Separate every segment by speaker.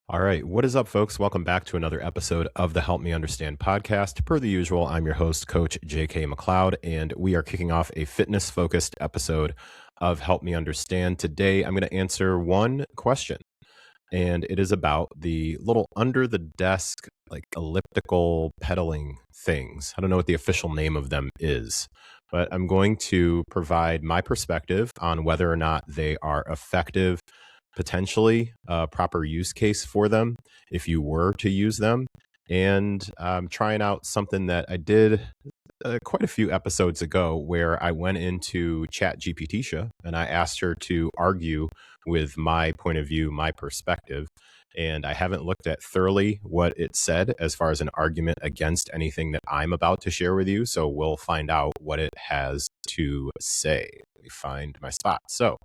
Speaker 1: All right. What is up, folks? Welcome back to another episode of the Help Me Understand podcast. Per the usual, I'm your host, Coach JK McLeod, and we are kicking off a fitness focused episode of Help Me Understand. Today, I'm going to answer one question, and it is about the little under the desk, like elliptical pedaling things. I don't know what the official name of them is, but I'm going to provide my perspective on whether or not they are effective, potentially a proper use case for them if you were to use them. And trying out something that I did quite a few episodes ago where I went into Chat GPT and I asked her to argue with my point of view, my perspective. And I haven't looked at thoroughly what it said as far as an argument against anything that I'm about to share with you. So we'll find out what it has to say. Let me find my spot. So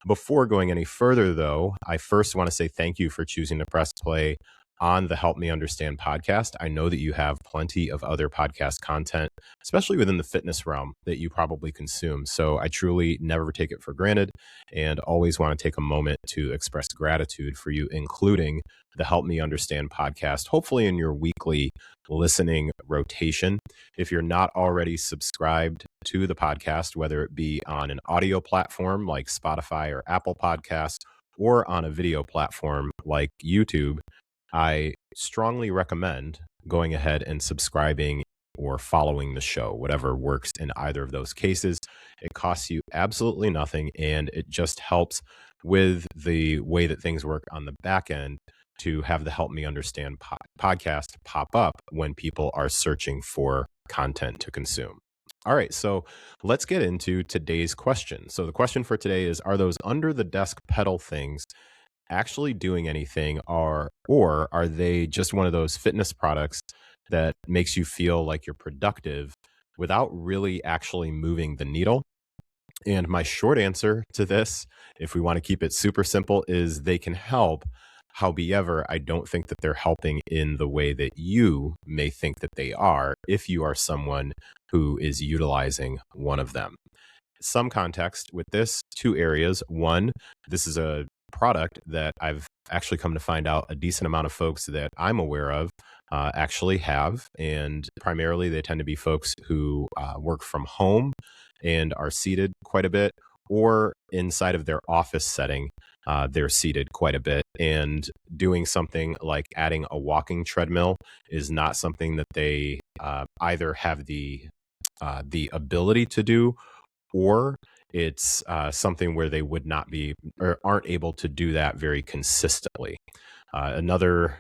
Speaker 1: before going any further, though, I first want to say thank you for choosing to press play on the Help Me Understand podcast. I know that you have plenty of other podcast content, especially within the fitness realm, that you probably consume. So I truly never take it for granted and always want to take a moment to express gratitude for you, including the Help Me Understand podcast, hopefully in your weekly listening rotation. If you're not already subscribed to the podcast, whether it be on an audio platform like Spotify or Apple Podcasts, or on a video platform like YouTube, I strongly recommend going ahead and subscribing or following the show, whatever works in either of those cases. It costs you absolutely nothing, and it just helps with the way that things work on the back end to have the Help Me Understand podcast pop up when people are searching for content to consume. All right, so let's get into today's question. So the question for today is, are those under the desk pedal things actually doing anything, or are they just one of those fitness products that makes you feel like you're productive without really actually moving the needle? And my short answer to this, if we want to keep it super simple, is they can help. However, I don't think that they're helping in the way that you may think that they are if you are someone who is utilizing one of them. Some context with this, two areas. One, this is a product that I've actually come to find out a decent amount of folks that I'm aware of actually have. And primarily, they tend to be folks who work from home and are seated quite a bit, or inside of their office setting, they're seated quite a bit. And doing something like adding a walking treadmill is not something that they either have the ability to do, or it's something where they would not be or aren't able to do that very consistently. Another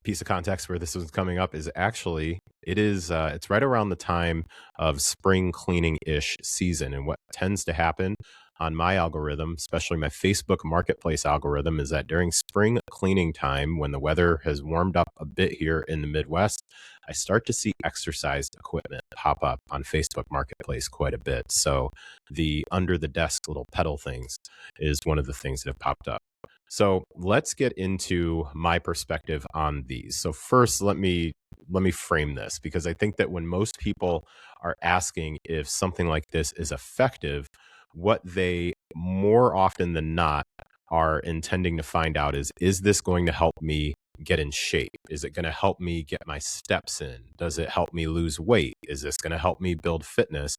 Speaker 1: piece of context where this was coming up is actually it's right around the time of spring cleaning ish season, and what tends to happen on my algorithm, especially my Facebook Marketplace algorithm, is that during spring cleaning time, when the weather has warmed up a bit here in the Midwest, I start to see exercise equipment pop up on Facebook Marketplace quite a bit. So the under the desk little pedal things is one of the things that have popped up. So let's get into my perspective on these. So first, let me frame this, because I think that when most people are asking if something like this is effective, what they more often than not are intending to find out is this going to help me get in shape? Is it going to help me get my steps in? Does it help me lose weight? Is this going to help me build fitness?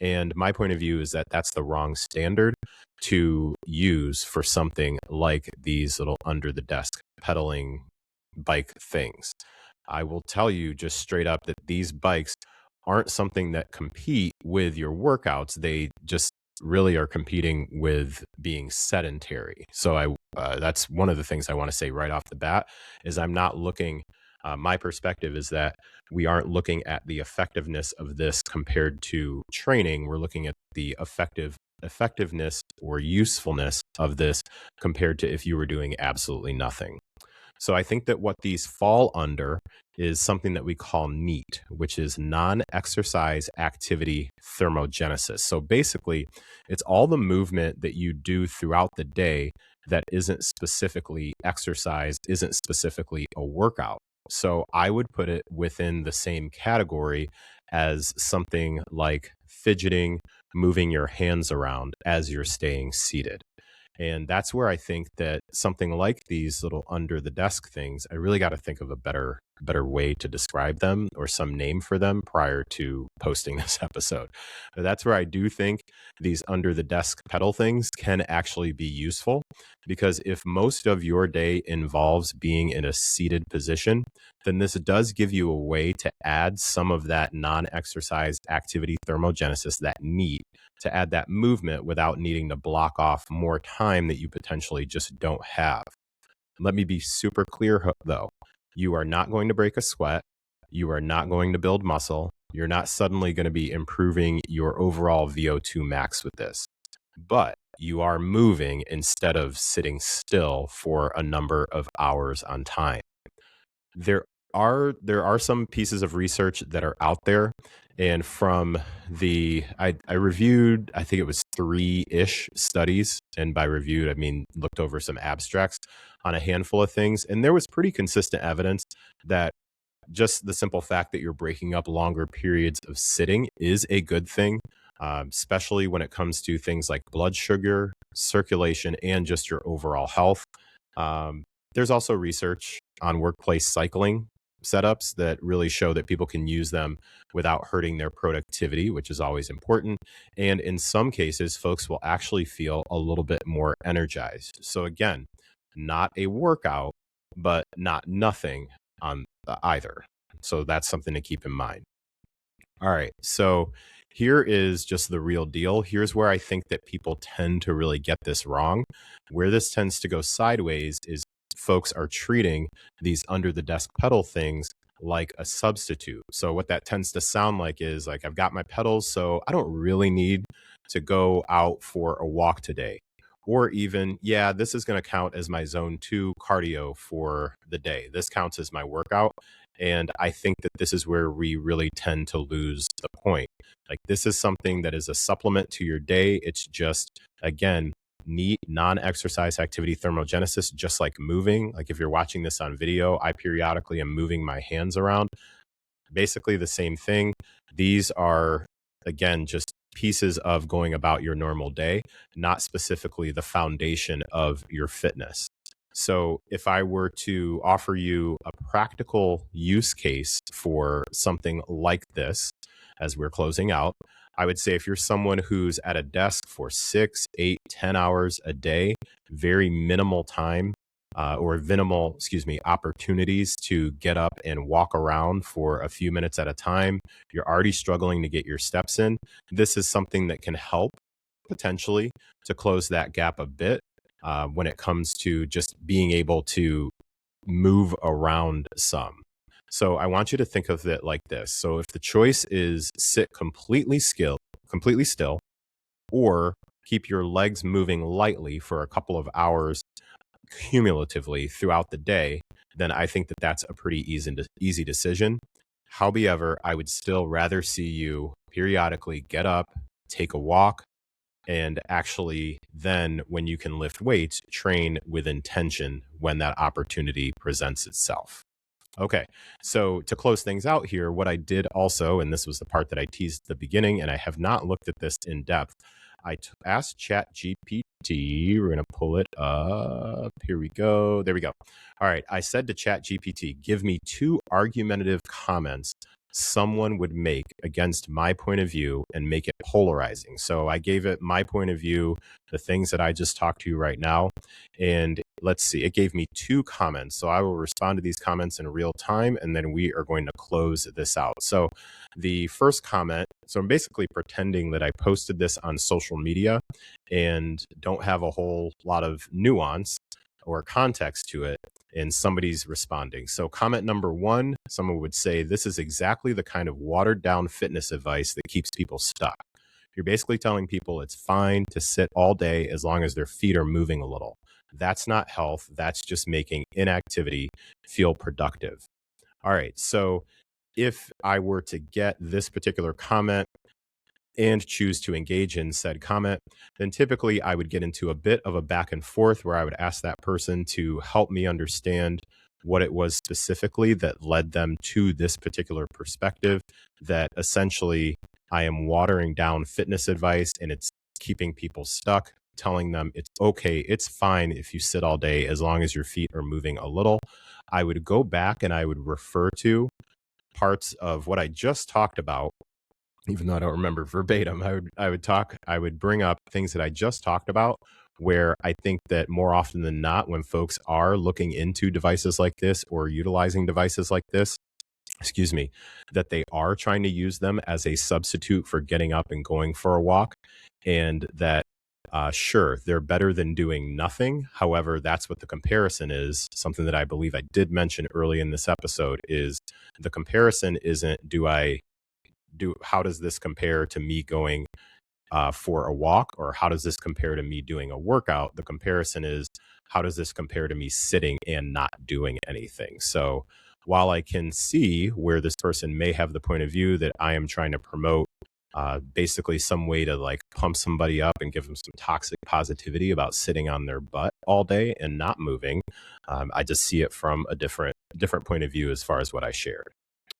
Speaker 1: And my point of view is that that's the wrong standard to use for something like these little under the desk pedaling bike things. I will tell you just straight up that these bikes aren't something that compete with your workouts. They just really are competing with being sedentary. So that's one of the things I want to say right off the bat is I'm not looking. My perspective is that we aren't looking at the effectiveness of this compared to training. We're looking at the effectiveness or usefulness of this compared to if you were doing absolutely nothing. So I think that what these fall under is something that we call NEAT, which is non-exercise activity thermogenesis. So basically, it's all the movement that you do throughout the day that isn't specifically exercise, isn't specifically a workout. So I would put it within the same category as something like fidgeting, moving your hands around as you're staying seated. And that's where I think that something like these little under the desk things, I really got to think of a better way to describe them or some name for them prior to posting this episode. But that's where I do think these under the desk pedal things can actually be useful, because if most of your day involves being in a seated position, then this does give you a way to add some of that non-exercise activity thermogenesis, that need to add that movement without needing to block off more time that you potentially just don't have. Let me be super clear though. You are not going to break a sweat. You are not going to build muscle. You're not suddenly going to be improving your overall VO2 max with this, but you are moving instead of sitting still for a number of hours on time. There are some pieces of research that are out there, and from I reviewed, I think it was 3-ish studies, and by reviewed I mean looked over some abstracts on a handful of things, and there was pretty consistent evidence that just the simple fact that you're breaking up longer periods of sitting is a good thing, especially when it comes to things like blood sugar, circulation, and just your overall health. Um, there's also research on workplace cycling setups that really show that people can use them without hurting their productivity, which is always important. And in some cases, folks will actually feel a little bit more energized. So, again, not a workout, but not nothing on either. So, that's something to keep in mind. All right. So, here is just the real deal. Here's where I think that people tend to really get this wrong. Where this tends to go sideways is folks are treating these under the desk pedal things like a substitute. So what that tends to sound like is like, I've got my pedals, so I don't really need to go out for a walk today. Or even, yeah, this is going to count as my zone 2 cardio for the day. This counts as my workout. And I think that this is where we really tend to lose the point. Like, this is something that is a supplement to your day. It's just, again, neat non-exercise activity thermogenesis, just like moving. Like, if you're watching this on video, I periodically am moving my hands around. Basically the same thing. These are, again, just pieces of going about your normal day, not specifically the foundation of your fitness. So if I were to offer you a practical use case for something like this, as we're closing out, I would say if you're someone who's at a desk for 6, 8, 10 hours a day, very minimal time or minimal, opportunities to get up and walk around for a few minutes at a time, you're already struggling to get your steps in. This is something that can help potentially to close that gap a bit when it comes to just being able to move around some. So I want you to think of it like this. So if the choice is sit completely still, or keep your legs moving lightly for a couple of hours cumulatively throughout the day, then I think that that's a pretty easy decision. However, I would still rather see you periodically get up, take a walk, and actually then when you can lift weights, train with intention when that opportunity presents itself. Okay, so to close things out here, what I did also, and this was the part that I teased at the beginning, and I have not looked at this in depth, asked ChatGPT, we're going to pull it up. Here we go. There we go. All right, I said to ChatGPT, give me 2 argumentative comments someone would make against my point of view and make it polarizing. So I gave it my point of view, the things that I just talked to you right now. And let's see, it gave me 2 comments. So I will respond to these comments in real time, and then we are going to close this out. So the first comment, so I'm basically pretending that I posted this on social media and don't have a whole lot of nuance or context to it, and somebody's responding. So comment number 1, someone would say, this is exactly the kind of watered down fitness advice that keeps people stuck. You're basically telling people it's fine to sit all day as long as their feet are moving a little. That's not health. That's just making inactivity feel productive. All right. So if I were to get this particular comment and choose to engage in said comment, then typically I would get into a bit of a back and forth where I would ask that person to help me understand what it was specifically that led them to this particular perspective, that essentially I am watering down fitness advice and it's keeping people stuck. telling them it's okay, it's fine if you sit all day as long as your feet are moving a little. I would go back and I would refer to parts of what I just talked about, even though I don't remember verbatim. I would bring up things that I just talked about, where I think that more often than not, when folks are looking into devices like this or utilizing devices like this, excuse me, that they are trying to use them as a substitute for getting up and going for a walk. And that, sure, they're better than doing nothing. However, that's what the comparison is. Something that I believe I did mention early in this episode is the comparison isn't how does this compare to me going for a walk, or how does this compare to me doing a workout? The comparison is, how does this compare to me sitting and not doing anything? So while I can see where this person may have the point of view that I am trying to promote basically some way to like pump somebody up and give them some toxic positivity about sitting on their butt all day and not moving, I just see it from a different point of view as far as what I shared.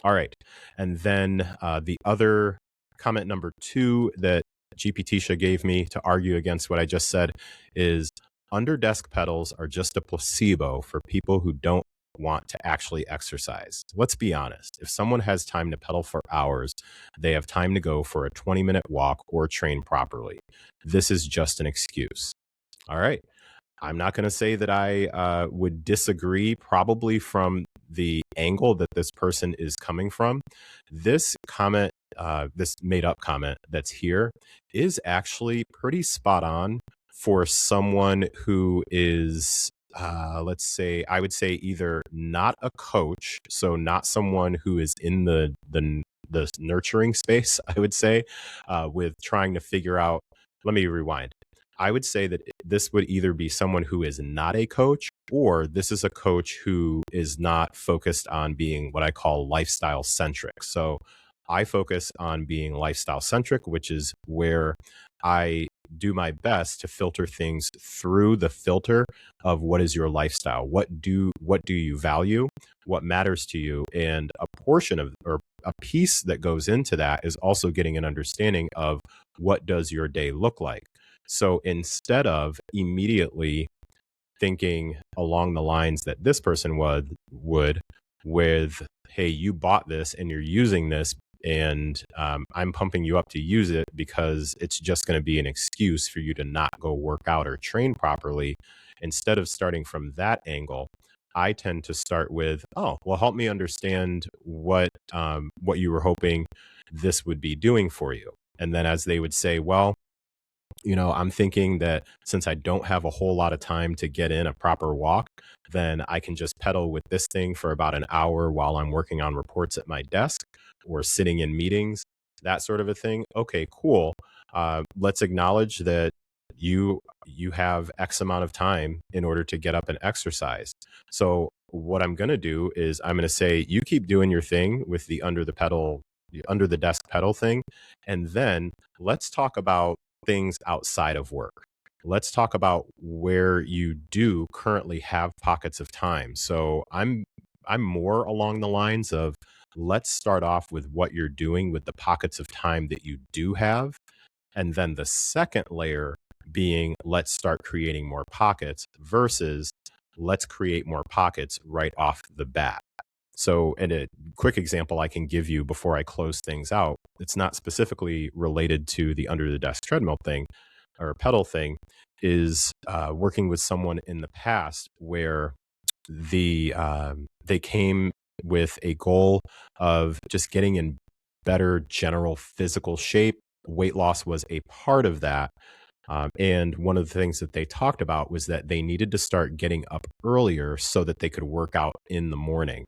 Speaker 1: All right. And then the other comment number 2 that GPTisha gave me to argue against what I just said is, under desk pedals are just a placebo for people who don't want to actually exercise. Let's be honest. If someone has time to pedal for hours, they have time to go for a 20-minute walk or train properly. This is just an excuse. All right. I'm not going to say that I would disagree, probably from the angle that this person is coming from. This comment, this made up comment that's here, is actually pretty spot on for someone who is, let's say, I would say either not a coach, so not someone who is in the nurturing space, I would say, with trying to figure out. Let me rewind. I would say that this would either be someone who is not a coach, or this is a coach who is not focused on being what I call lifestyle centric. So I focus on being lifestyle centric, which is where I do my best to filter things through the filter of what is your lifestyle, what do you value, what matters to you, and a portion of, or a piece that goes into that is also getting an understanding of what does your day look like. So instead of immediately thinking along the lines that this person would with, hey, you bought this and you're using this, and I'm pumping you up to use it because it's just going to be an excuse for you to not go work out or train properly. Instead of starting from that angle, I tend to start with, oh, well, help me understand what you were hoping this would be doing for you. And then as they would say, well, I'm thinking that since I don't have a whole lot of time to get in a proper walk, then I can just pedal with this thing for about an hour while I'm working on reports at my desk or sitting in meetings, that sort of a thing. Okay, cool. Let's acknowledge that you have X amount of time in order to get up and exercise. So what I'm going to do is I'm going to say, you keep doing your thing with the under the desk pedal thing. And then let's talk about things outside of work. Let's talk about where you do currently have pockets of time. So I'm more along the lines of, let's start off with what you're doing with the pockets of time that you do have. And then the second layer being, let's start creating more pockets versus let's create more pockets right off the bat. So, and a quick example I can give you before I close things out, it's not specifically related to the under the desk treadmill thing or pedal thing, is working with someone in the past where they came with a goal of just getting in better general physical shape. Weight loss was a part of that. And one of the things that they talked about was that they needed to start getting up earlier so that they could work out in the morning.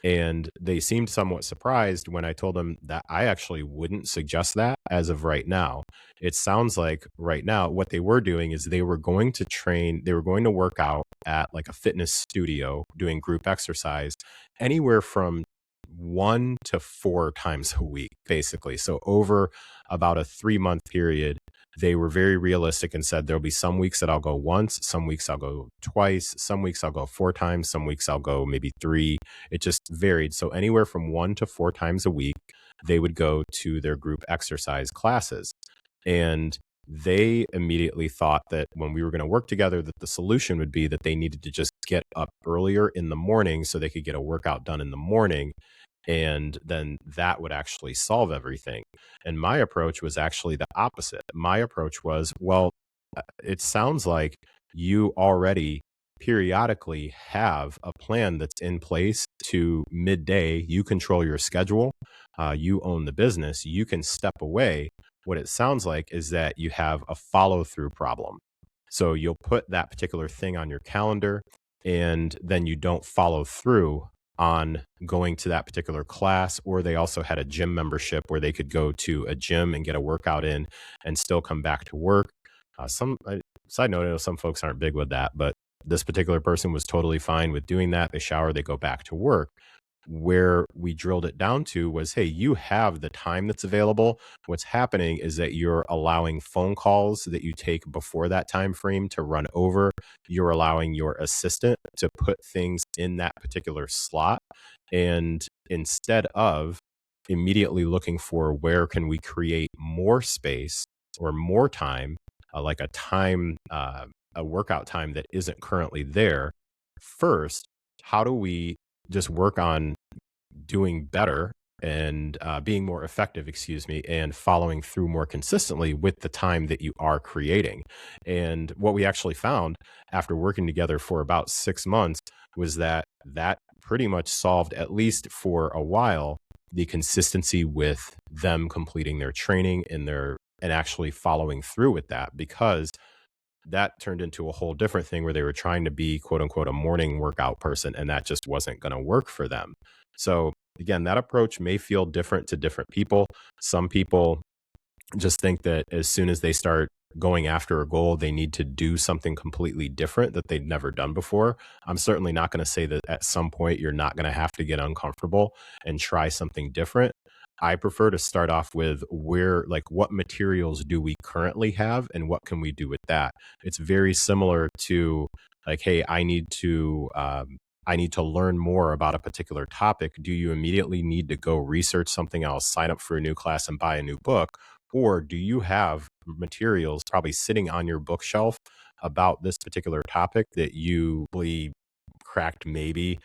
Speaker 1: And they seemed somewhat surprised when I told them that I actually wouldn't suggest that as of right now. It sounds like right now what they were doing is they were going to work out at like a fitness studio doing group exercise anywhere from 1 to 4 times a week, basically. So over about a 3-month period, they were very realistic and said there'll be some weeks that I'll go once, some weeks I'll go twice, some weeks I'll go 4 times, some weeks I'll go maybe 3. It just varied. So anywhere from 1 to 4 times a week, they would go to their group exercise classes. And they immediately thought that when we were going to work together, that the solution would be that they needed to just get up earlier in the morning so they could get a workout done in the morning. And then that would actually solve everything. And my approach was actually the opposite. My approach was, well, it sounds like you already periodically have a plan that's in place to midday. You control your schedule, you own the business, you can step away. What it sounds like is that you have a follow through problem. So you'll put that particular thing on your calendar and then you don't follow through on going to that particular class. Or they also had a gym membership where they could go to a gym and get a workout in and still come back to work. Side note, I know some folks aren't big with that, but this particular person was totally fine with doing that. They shower, they go back to work. Where we drilled it down to was, hey, you have the time that's available. What's happening is that you're allowing phone calls that you take before that time frame to run over. You're allowing your assistant to put things in that particular slot. And instead of immediately looking for where can we create more space or more time, like a workout time that isn't currently there, first, how do we just work on doing better and being more effective, and following through more consistently with the time that you are creating. And what we actually found after working together for about 6 months was that that pretty much solved, at least for a while, the consistency with them completing their training and actually following through with that, because that turned into a whole different thing where they were trying to be quote unquote a morning workout person, and that just wasn't going to work for them. So again, that approach may feel different to different people. Some people just think that as soon as they start going after a goal, they need to do something completely different that they'd never done before. I'm certainly not going to say that at some point you're not going to have to get uncomfortable and try something different. I prefer to start off with what materials do we currently have and what can we do with that? It's very similar to like, hey, I need to learn more about a particular topic. Do you immediately need to go research something else, sign up for a new class and buy a new book? Or do you have materials probably sitting on your bookshelf about this particular topic that you really cracked maybe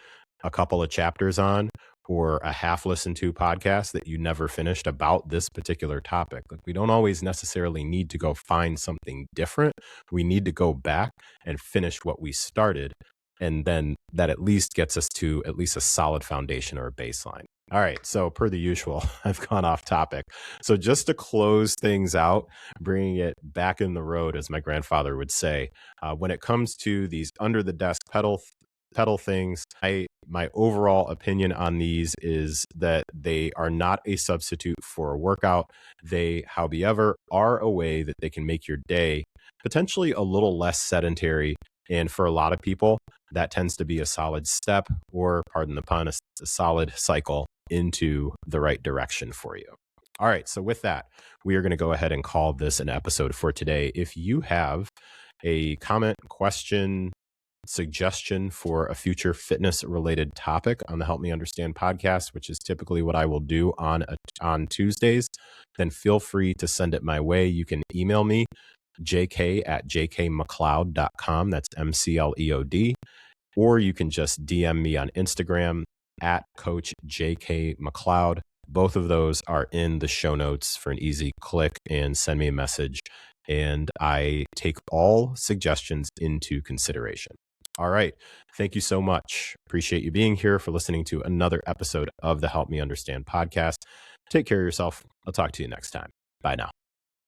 Speaker 1: a couple of chapters on, or a half listened to podcast that you never finished about this particular topic? Like, we don't always necessarily need to go find something different. We need to go back and finish what we started. And then that at least gets us to at least a solid foundation or a baseline. All right. So per the usual, I've gone off topic. So just to close things out, bringing it back in the road, as my grandfather would say, when it comes to these under the desk pedal things, my overall opinion on these is that they are not a substitute for a workout. They, however, are a way that they can make your day potentially a little less sedentary. And for a lot of people, that tends to be a solid step, or pardon the pun, a solid cycle into the right direction for you. All right. So with that, we are going to go ahead and call this an episode for today. If you have a comment, question, suggestion for a future fitness related topic on the Help Me Understand podcast, which is typically what I will do on Tuesdays, then feel free to send it my way. You can email me, jk@jkmcleod.com. That's MCLEOD. Or you can just DM me on Instagram at Coach JK McLeod. Both of those are in the show notes for an easy click and send me a message. And I take all suggestions into consideration. All right. Thank you so much. Appreciate you being here, for listening to another episode of the Help Me Understand podcast. Take care of yourself. I'll talk to you next time. Bye now.